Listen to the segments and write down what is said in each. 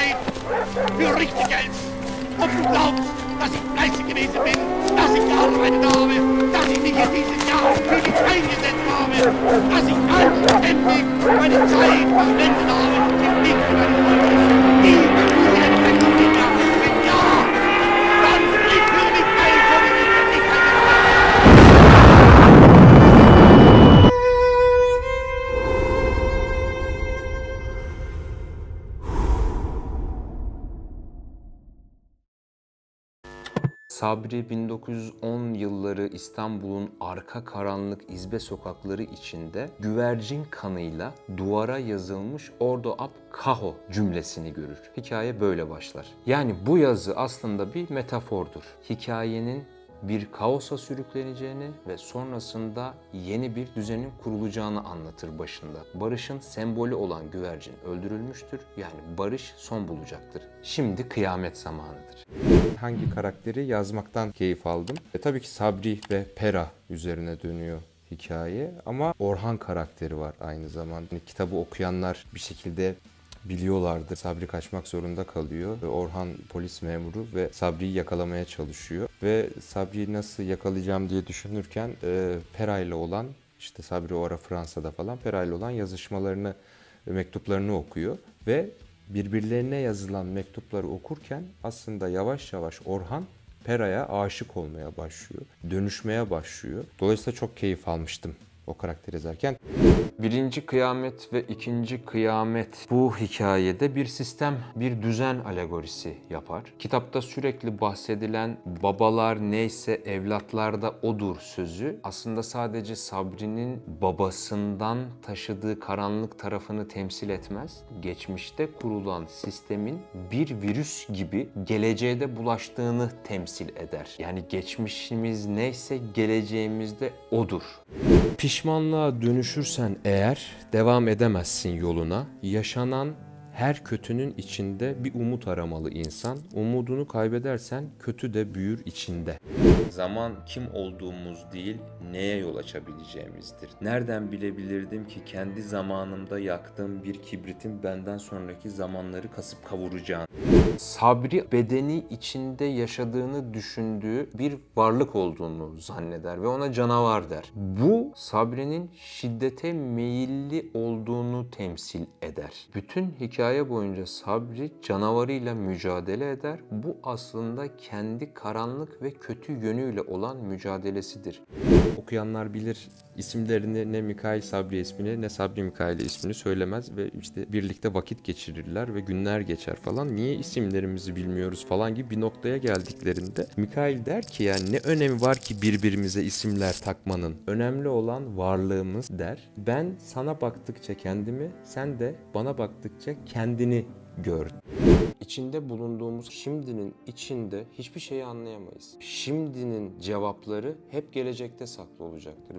Zeit für richtig hältst. Ob du glaubst, dass ich fleißig gewesen bin, dass ich gearbeitet habe, dass ich mich in diesen Jahren für dich eingesetzt habe, dass ich anständig meine Zeit verwendet habe, im Weg für deine Leute. Die jetzt ein Kinder. Wenn ja, dann sprich für mich ein, so wie ich für dich eingesetzt habe. Sabri 1910 yılları İstanbul'un arka karanlık izbe sokakları içinde güvercin kanıyla duvara yazılmış "Ordo ab kaho" cümlesini görür. Hikaye böyle başlar. Yani bu yazı aslında bir metafordur. Hikayenin bir kaosa sürükleneceğini ve sonrasında yeni bir düzenin kurulacağını anlatır başında. Barışın sembolü olan güvercin öldürülmüştür. Yani barış son bulacaktır. Şimdi kıyamet zamanıdır. Hangi karakteri yazmaktan keyif aldım? Tabii ki Sabri ve Pera üzerine dönüyor hikaye ama Orhan karakteri var aynı zamanda. Yani kitabı okuyanlar bir şekilde biliyorlardır. Sabri kaçmak zorunda kalıyor ve Orhan polis memuru ve Sabri'yi yakalamaya çalışıyor. Ve Sabri'yi nasıl yakalayacağım diye düşünürken Pera ile olan, işte Sabri o ara Fransa'da falan, Pera ile olan yazışmalarını, mektuplarını okuyor ve birbirlerine yazılan mektupları okurken aslında yavaş yavaş Orhan Pera'ya aşık olmaya başlıyor, dönüşmeye başlıyor. Dolayısıyla çok keyif almıştım o karakteri yazarken. Birinci kıyamet ve ikinci kıyamet bu hikayede bir sistem, bir düzen alegorisi yapar. Kitapta sürekli bahsedilen babalar neyse evlatlar da odur sözü aslında sadece Sabri'nin babasından taşıdığı karanlık tarafını temsil etmez. Geçmişte kurulan sistemin bir virüs gibi geleceğe de bulaştığını temsil eder. Yani geçmişimiz neyse geleceğimiz de odur. Pişmanlığa dönüşürsen eğer devam edemezsin yoluna. Yaşanan her kötünün içinde bir umut aramalı insan. Umudunu kaybedersen kötü de büyür içinde. Zaman kim olduğumuz değil, neye yol açabileceğimizdir. Nereden bilebilirdim ki kendi zamanımda yaktığım bir kibritin benden sonraki zamanları kasıp kavuracağını? Sabri bedeni içinde yaşadığını düşündüğü bir varlık olduğunu zanneder ve ona canavar der. Bu Sabri'nin şiddete meyilli olduğunu temsil eder. Bütün hikaye boyunca Sabri canavarıyla mücadele eder. Bu aslında kendi karanlık ve kötü yönüyle olan mücadelesidir. Okuyanlar bilir, isimlerini ne Mikail Sabri ismini ne Sabri Mikail ismini söylemez ve işte birlikte vakit geçirirler ve günler geçer falan. Niye isimlerimizi bilmiyoruz falan gibi bir noktaya geldiklerinde Mikail der ki yani ne önemi var ki birbirimize isimler takmanın? Önemli olan varlığımız der. Ben sana baktıkça kendimi, sen de bana baktıkça kendini gör. İçinde bulunduğumuz şimdinin içinde hiçbir şeyi anlayamayız. Şimdinin cevapları hep gelecekte saklı olacaktır.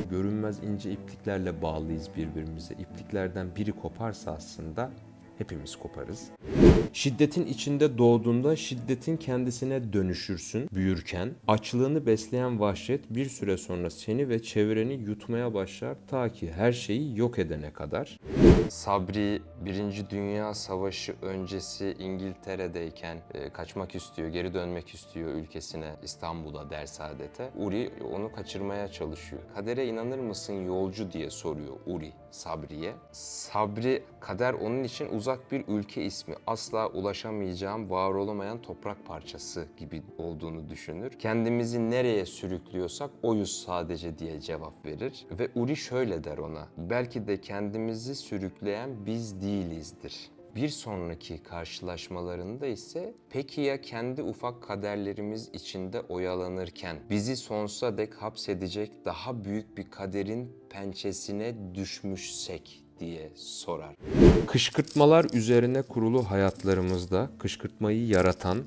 Görünmez ince ipliklerle bağlıyız birbirimize. İpliklerden biri koparsa aslında hepimiz koparız. Şiddetin içinde doğduğunda şiddetin kendisine dönüşürsün büyürken. Açlığını besleyen vahşet bir süre sonra seni ve çevreni yutmaya başlar ta ki her şeyi yok edene kadar. Sabri 1. Dünya Savaşı öncesi İngiltere'deyken kaçmak istiyor, geri dönmek istiyor ülkesine, İstanbul'a Dersaadet'e. Uri onu kaçırmaya çalışıyor. Kadere inanır mısın yolcu diye soruyor Uri Sabri'ye. Sabri, kader onun için uzak bir ülke ismi, asla ulaşamayacağım, var olamayan toprak parçası gibi olduğunu düşünür. Kendimizi nereye sürüklüyorsak oyuz sadece diye cevap verir. Ve Uri şöyle der ona, belki de kendimizi sürükleyen biz değilizdir. Bir sonraki karşılaşmalarında ise peki ya kendi ufak kaderlerimiz içinde oyalanırken bizi sonsuza dek hapsedecek daha büyük bir kaderin pençesine düşmüşsek diye sorar. Kışkırtmalar üzerine kurulu hayatlarımızda kışkırtmayı yaratan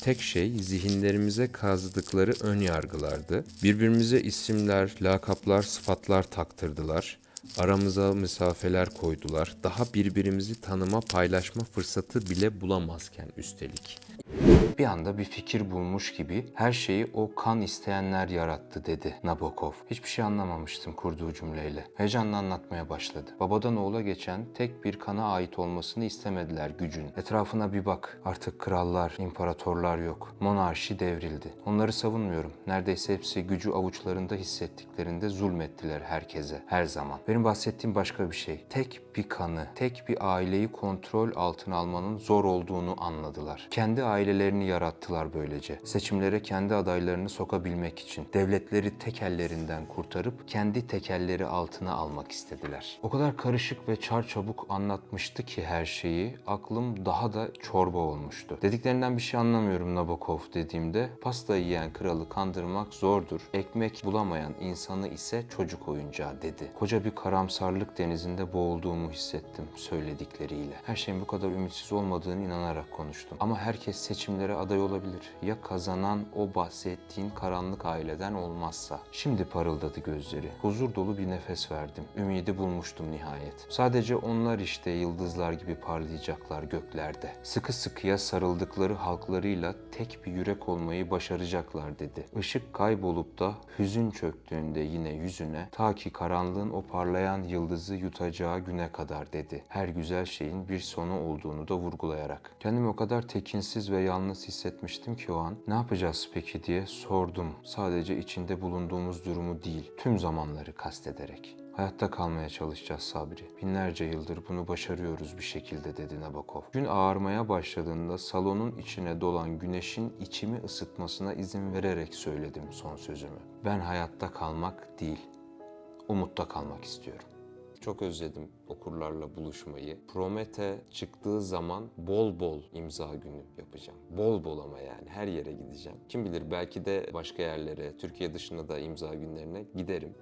tek şey zihinlerimize kazdıkları ön yargılardı. Birbirimize isimler, lakaplar, sıfatlar taktırdılar. Aramıza mesafeler koydular. Daha birbirimizi tanıma, paylaşma fırsatı bile bulamazken üstelik. Bir anda bir fikir bulmuş gibi her şeyi o kan isteyenler yarattı dedi Nabokov. Hiçbir şey anlamamıştım kurduğu cümleyle. Heyecanla anlatmaya başladı. Babadan oğula geçen tek bir kana ait olmasını istemediler gücün. Etrafına bir bak. Artık krallar, imparatorlar yok. Monarşi devrildi. Onları savunmuyorum. Neredeyse hepsi gücü avuçlarında hissettiklerinde zulmettiler herkese, her zaman. Benim bahsettiğim başka bir şey. Tek bir kanı, tek bir aileyi kontrol altına almanın zor olduğunu anladılar. Kendi ailelerini yarattılar böylece. Seçimlere kendi adaylarını sokabilmek için. Devletleri tekellerinden kurtarıp kendi tekelleri altına almak istediler. O kadar karışık ve çarçabuk anlatmıştı ki her şeyi, aklım daha da çorba olmuştu. Dediklerinden bir şey anlamıyorum Nabokov dediğimde, pasta yiyen kralı kandırmak zordur, ekmek bulamayan insanı ise çocuk oyuncağı dedi. Koca bir karamsarlık denizinde boğulduğumu hissettim söyledikleriyle. Her şeyin bu kadar ümitsiz olmadığını inanarak konuştum. Ama herkes seçimlere aday olabilir. Ya kazanan o bahsettiğin karanlık aileden olmazsa? Şimdi parıldadı gözleri. Huzur dolu bir nefes verdim. Ümidi bulmuştum nihayet. Sadece onlar işte yıldızlar gibi parlayacaklar göklerde. Sıkı sıkıya sarıldıkları halklarıyla tek bir yürek olmayı başaracaklar dedi. Işık kaybolup da hüzün çöktüğünde yine yüzüne, ta ki karanlığın o parlayan yıldızı yutacağı güne kadar dedi. Her güzel şeyin bir sonu olduğunu da vurgulayarak. Kendimi o kadar tekinsiz ve yalnız hissetmiştim ki o an. Ne yapacağız peki diye sordum. Sadece içinde bulunduğumuz durumu değil, tüm zamanları kastederek. Hayatta kalmaya çalışacağız Sabri. Binlerce yıldır bunu başarıyoruz bir şekilde dedi Nabokov. Gün ağarmaya başladığında salonun içine dolan güneşin içimi ısıtmasına izin vererek söyledim son sözümü. Ben hayatta kalmak değil, umutta kalmak istiyorum. Çok özledim okurlarla buluşmayı. Promete çıktığı zaman bol bol imza günü yapacağım. Bol bol ama yani her yere gideceğim. Kim bilir belki de başka yerlere, Türkiye dışında da imza günlerine giderim.